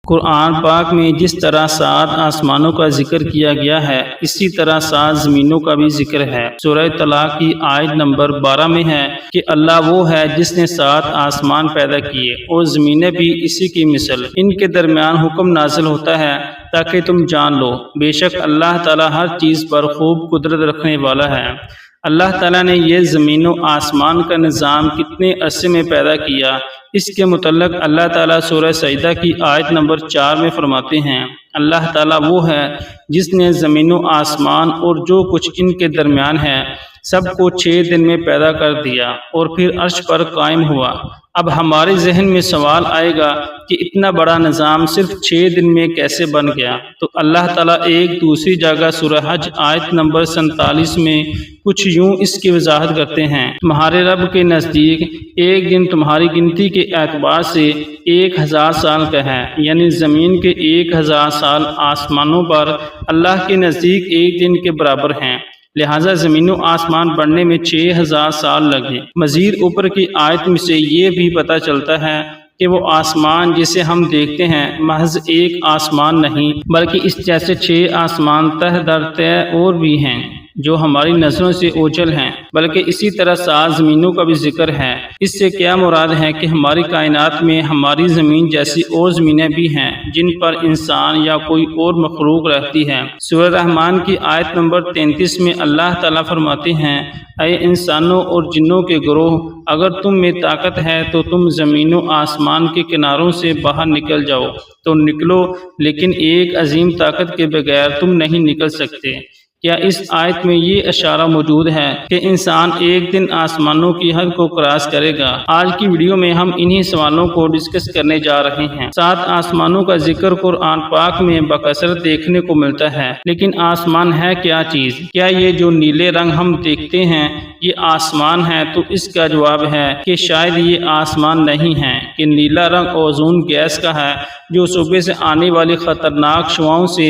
قرآن پاک میں جس طرح 7 آسمانوں کا ذکر کیا گیا ہے اسی طرح 7 زمینوں کا بھی ذکر ہے۔ سورہ طلاق کی آیت نمبر 12 میں ہے کہ اللہ وہ ہے جس نے 7 آسمان پیدا کیے اور زمینیں بھی اسی کی مثل، ان کے درمیان حکم نازل ہوتا ہے تاکہ تم جان لو بے شک اللہ تعالیٰ ہر چیز پر خوب قدرت رکھنے والا ہے۔ اللہ تعالیٰ نے یہ زمین و آسمان کا نظام کتنے عرصے میں پیدا کیا، اس کے متعلق اللہ تعالیٰ سورہ سجدہ کی آیت نمبر 4 میں فرماتے ہیں، اللہ تعالیٰ وہ ہے جس نے زمین و آسمان اور جو کچھ ان کے درمیان ہے سب کو 6 دن میں پیدا کر دیا اور پھر عرش پر قائم ہوا۔ اب ہمارے ذہن میں سوال آئے گا کہ اتنا بڑا نظام صرف 6 دن میں کیسے بن گیا؟ تو اللہ تعالیٰ ایک دوسری جگہ سورہ حج آیت نمبر 47 میں کچھ یوں اس کی وضاحت کرتے ہیں، تمہارے رب کے نزدیک ایک دن تمہاری گنتی کے اعتبار سے 1000 سال کا ہے، یعنی زمین کے 1000 سال آسمانوں پر اللہ کے نزدیک ایک دن کے برابر ہیں، لہٰذا زمین و آسمان بننے میں 6000 سال لگے۔ مزید اوپر کی آیت میں سے یہ بھی پتہ چلتا ہے کہ وہ آسمان جسے ہم دیکھتے ہیں محض ایک آسمان نہیں بلکہ اس جیسے 6 آسمان تہ در تہ اور بھی ہیں جو ہماری نظروں سے اوجھل ہیں، بلکہ اسی طرح 7 زمینوں کا بھی ذکر ہے۔ اس سے کیا مراد ہے کہ ہماری کائنات میں ہماری زمین جیسی اور زمینیں بھی ہیں جن پر انسان یا کوئی اور مخلوق رہتی ہے۔ سورہ رحمان کی آیت نمبر 33 میں اللہ تعالیٰ فرماتے ہیں، اے انسانوں اور جنوں کے گروہ، اگر تم میں طاقت ہے تو تم زمین و آسمان کے کناروں سے باہر نکل جاؤ تو نکلو، لیکن ایک عظیم طاقت کے بغیر تم نہیں نکل سکتے۔ کیا اس آیت میں یہ اشارہ موجود ہے کہ انسان ایک دن آسمانوں کی حد کو کراس کرے گا؟ آج کی ویڈیو میں ہم انہی سوالوں کو ڈسکس کرنے جا رہے ہیں۔ 7 آسمانوں کا ذکر قرآن پاک میں بکثرت دیکھنے کو ملتا ہے، لیکن آسمان ہے کیا چیز؟ کیا یہ جو نیلے رنگ ہم دیکھتے ہیں یہ آسمان ہے؟ تو اس کا جواب ہے کہ شاید یہ آسمان نہیں ہے، کہ نیلا رنگ اوزون گیس کا ہے جو صبح سے آنے والی خطرناک شعاؤں سے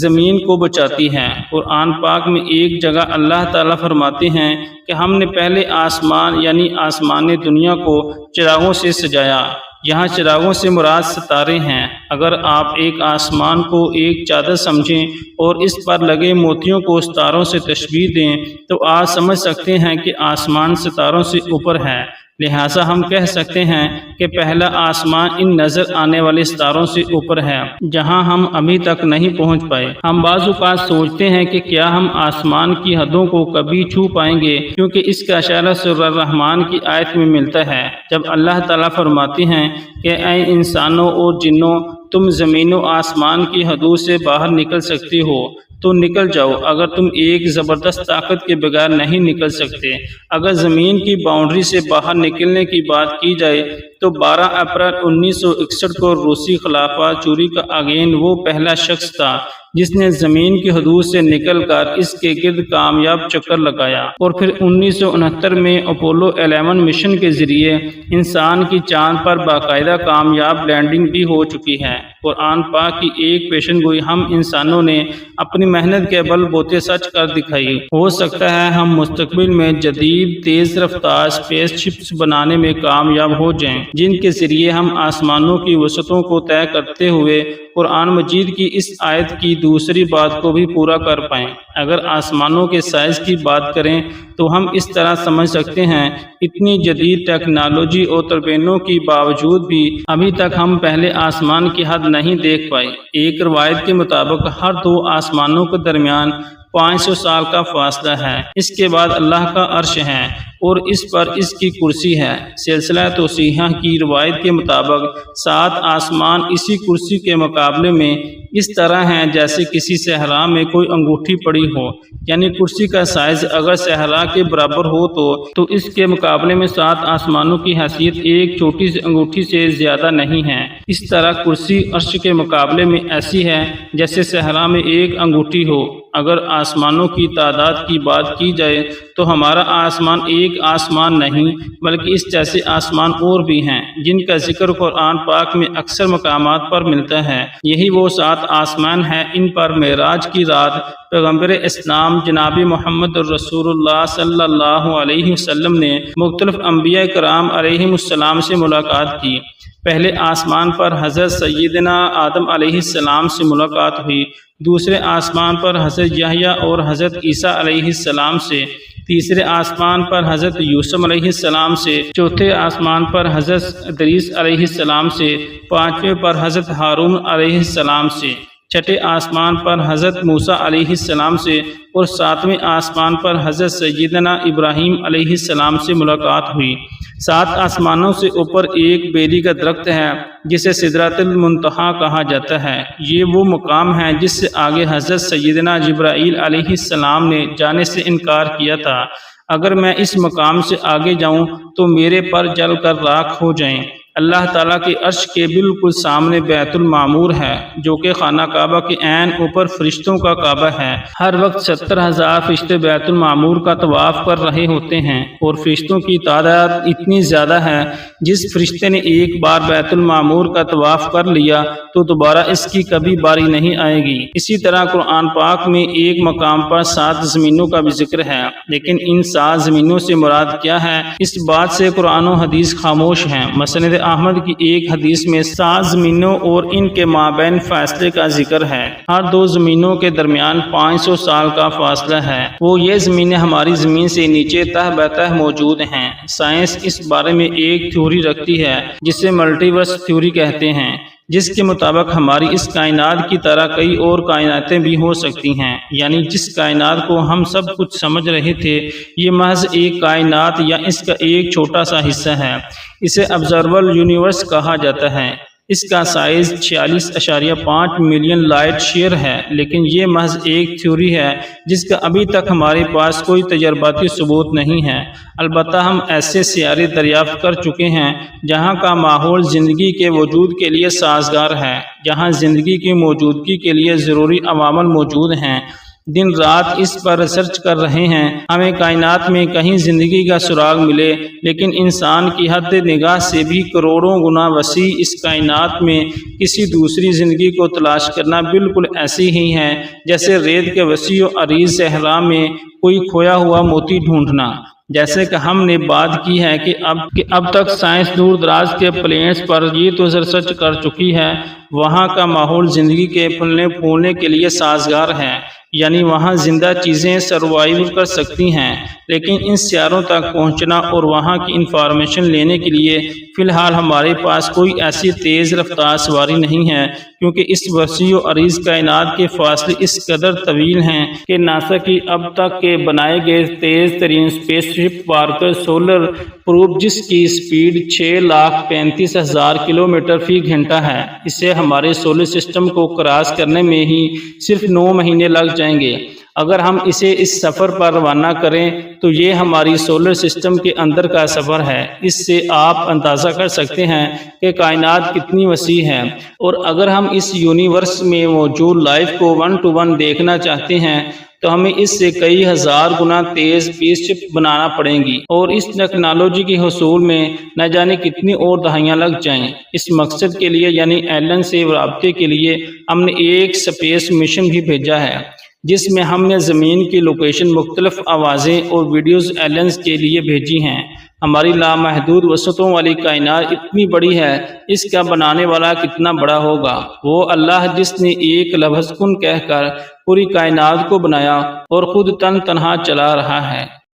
زمین کو بچاتی ہے۔ قرآن پاک میں ایک جگہ اللہ تعالیٰ فرماتے ہیں کہ ہم نے پہلے آسمان یعنی آسمان دنیا کو چراغوں سے سجایا۔ یہاں چراغوں سے مراد ستارے ہیں۔ اگر آپ ایک آسمان کو ایک چادر سمجھیں اور اس پر لگے موتیوں کو ستاروں سے تشبیہ دیں تو آپ سمجھ سکتے ہیں کہ آسمان ستاروں سے اوپر ہے، لہٰذا ہم کہہ سکتے ہیں کہ پہلا آسمان ان نظر آنے والے ستاروں سے اوپر ہے جہاں ہم ابھی تک نہیں پہنچ پائے۔ ہم بعض اوقات سوچتے ہیں کہ کیا ہم آسمان کی حدوں کو کبھی چھو پائیں گے، کیونکہ اس کا اشارہ سورہ رحمان کی آیت میں ملتا ہے جب اللہ تعالیٰ فرماتے ہیں کہ اے انسانوں اور جنوں، تم زمین و آسمان کی حدود سے باہر نکل سکتے ہو تو نکل جاؤ، اگر تم ایک زبردست طاقت کے بغیر نہیں نکل سکتے۔ اگر زمین کی باؤنڈری سے باہر نکلنے کی بات کی جائے تو 12 اپریل 1961 کو روسی خلافت چوری کا آگین وہ پہلا شخص تھا جس نے زمین کی حدود سے نکل کر اس کے گرد کامیاب چکر لگایا، اور پھر 1969 میں اپولو 11 مشن کے ذریعے انسان کی چاند پر باقاعدہ کامیاب لینڈنگ بھی ہو چکی ہے۔ قرآن پاک کی ایک پیشن گوئی ہم انسانوں نے اپنی محنت کے بل بوتے سچ کر دکھائی۔ ہو سکتا ہے ہم مستقبل میں جدید تیز رفتار اسپیس شپس بنانے میں کامیاب ہو جائیں جن کے ذریعے ہم آسمانوں کی وسعتوں کو طے کرتے ہوئے قرآن مجید کی اس آیت کی دوسری بات کو بھی پورا کر پائیں۔ اگر آسمانوں کے سائز کی بات کریں تو ہم اس طرح سمجھ سکتے ہیں، اتنی جدید ٹیکنالوجی اور تربینوں کی باوجود بھی ابھی تک ہم پہلے آسمان کی حد نہیں دیکھ پائے۔ ایک روایت کے مطابق ہر 2 آسمانوں کے درمیان 500 سال کا فاصلہ ہے، اس کے بعد اللہ کا عرش ہے اور اس پر اس کی کرسی ہے۔ سلسلہ توسیع کی روایت کے مطابق 7 آسمان اسی کرسی کے مقابلے میں اس طرح ہیں جیسے کسی صحرا میں کوئی انگوٹھی پڑی ہو، یعنی کرسی کا سائز اگر صحرا کے برابر ہو تو اس کے مقابلے میں 7 آسمانوں کی حیثیت ایک چھوٹی سی انگوٹھی سے زیادہ نہیں ہے۔ اس طرح کرسی عرش کے مقابلے میں ایسی ہے جیسے صحرا میں ایک انگوٹھی ہو۔ اگر آسمانوں کی تعداد کی بات کی جائے تو ہمارا آسمان ایک آسمان نہیں بلکہ اس جیسے آسمان اور بھی ہیں جن کا ذکر قرآن پاک میں اکثر مقامات پر ملتا ہے۔ یہی وہ 7 آسمان ہیں ان پر معراج کی رات پیغمبر اسلام جناب محمد رسول اللہ صلی اللہ علیہ وسلم نے مختلف انبیاء کرام علیہم السلام سے ملاقات کی۔ پہلے آسمان پر حضرت سیدنا آدم علیہ السلام سے ملاقات ہوئی، دوسرے آسمان پر حضرت یحییٰ اور حضرت عیسیٰ علیہ السلام سے، تیسرے آسمان پر حضرت یوسف علیہ السلام سے، چوتھے آسمان پر حضرت ادریس علیہ السلام سے، پانچویں پر حضرت ہارون علیہ السلام سے، چھٹے آسمان پر حضرت موسیٰ علیہ السلام سے اور ساتویں آسمان پر حضرت سیدنا ابراہیم علیہ السلام سے ملاقات ہوئی۔ 7 آسمانوں سے اوپر ایک بیری کا درخت ہے جسے سدرۃ المنتہا کہا جاتا ہے۔ یہ وہ مقام ہے جس سے آگے حضرت سیدنا جبرائیل علیہ السلام نے جانے سے انکار کیا تھا۔ اگر میں اس مقام سے آگے جاؤں تو میرے پر جل کر راکھ ہو جائیں۔ اللہ تعالیٰ کے عرش کے بالکل سامنے بیت المعمور ہے جو کہ خانہ کعبہ کے عین اوپر فرشتوں کا کعبہ ہے۔ ہر وقت 70,000 فرشتے بیت المعمور کا طواف کر رہے ہوتے ہیں اور فرشتوں کی تعداد اتنی زیادہ ہے جس فرشتے نے ایک بار بیت المعمور کا طواف کر لیا تو دوبارہ اس کی کبھی باری نہیں آئے گی۔ اسی طرح قرآن پاک میں ایک مقام پر 7 زمینوں کا بھی ذکر ہے، لیکن ان 7 زمینوں سے مراد کیا ہے اس بات سے قرآن و حدیث خاموش ہیں۔ مسند احمد کی ایک حدیث میں 7 زمینوں اور ان کے مابین فاصلے کا ذکر ہے۔ ہر 2 زمینوں کے درمیان 500 سال کا فاصلہ ہے۔ وہ یہ زمینیں ہماری زمین سے نیچے تہ بتہ موجود ہیں۔ سائنس اس بارے میں ایک تھیوری رکھتی ہے جسے ملٹی ورس تھیوری کہتے ہیں، جس کے مطابق ہماری اس کائنات کی طرح کئی اور کائناتیں بھی ہو سکتی ہیں، یعنی جس کائنات کو ہم سب کچھ سمجھ رہے تھے یہ محض ایک کائنات یا اس کا ایک چھوٹا سا حصہ ہے۔ اسے آبزرویبل یونیورس کہا جاتا ہے۔ اس کا سائز 46.5 ملین لائٹ شیئر ہے، لیکن یہ محض ایک تھیوری ہے جس کا ابھی تک ہمارے پاس کوئی تجرباتی ثبوت نہیں ہے۔ البتہ ہم ایسے سیارے دریافت کر چکے ہیں جہاں کا ماحول زندگی کے وجود کے لیے سازگار ہے، جہاں زندگی کی موجودگی کے لیے ضروری عوامل موجود ہیں۔ دن رات اس پر ریسرچ کر رہے ہیں۔ ہمیں کائنات میں کہیں زندگی کا سراغ ملے، لیکن انسان کی حد نگاہ سے بھی کروڑوں گنا وسیع اس کائنات میں کسی دوسری زندگی کو تلاش کرنا بالکل ایسی ہی ہے جیسے ریت کے وسیع و عریض صحرا میں کوئی کھویا ہوا موتی ڈھونڈنا۔ جیسے کہ ہم نے بات کی ہے کہ اب تک سائنس دور دراز کے پلینٹس پر یہ تو ریسرچ کر چکی ہے وہاں کا ماحول زندگی کے پھلنے پھولنے کے لیے سازگار ہے، یعنی وہاں زندہ چیزیں سروائیو کر سکتی ہیں، لیکن ان سیاروں تک پہنچنا اور وہاں کی انفارمیشن لینے کے لیے فی الحال ہمارے پاس کوئی ایسی تیز رفتار سواری نہیں ہے، کیونکہ اس وسیع و عریض کائنات کے فاصلے اس قدر طویل ہیں کہ ناسا کی اب تک کے بنائے گئے تیز ترین اسپیس شپ پارکر سولر پروب، جس کی سپیڈ 6,35,000 کلومیٹر فی گھنٹہ ہے، اسے ہمارے سولر سسٹم کو کراس کرنے میں ہی صرف 9 مہینے لگ جائیں گے۔ اگر ہم اسے اس سفر پر روانہ کریں تو یہ ہماری سولر سسٹم کے اندر کا سفر ہے۔ اس سے آپ اندازہ کر سکتے ہیں کہ کائنات کتنی وسیع ہے، اور اگر ہم اس یونیورس میں موجود لائف کو 1 to 1 دیکھنا چاہتے ہیں تو ہمیں اس سے کئی ہزار گنا تیز اسپیس شپ بنانا پڑیں گی، اور اس ٹیکنالوجی کے حصول میں نہ جانے کتنی اور دہائیاں لگ جائیں۔ اس مقصد کے لیے یعنی ایلن سے رابطے کے لیے ہم نے ایک سپیس مشن بھی بھیجا ہے جس میں ہم نے زمین کی لوکیشن مختلف آوازیں اور ویڈیوز ایلنز کے لیے بھیجی ہیں۔ ہماری لامحدود وسعتوں والی کائنات اتنی بڑی ہے، اس کا بنانے والا کتنا بڑا ہوگا؟ وہ اللہ جس نے ایک لفظ کن کہہ کر پوری کائنات کو بنایا اور خود تنہا چلا رہا ہے۔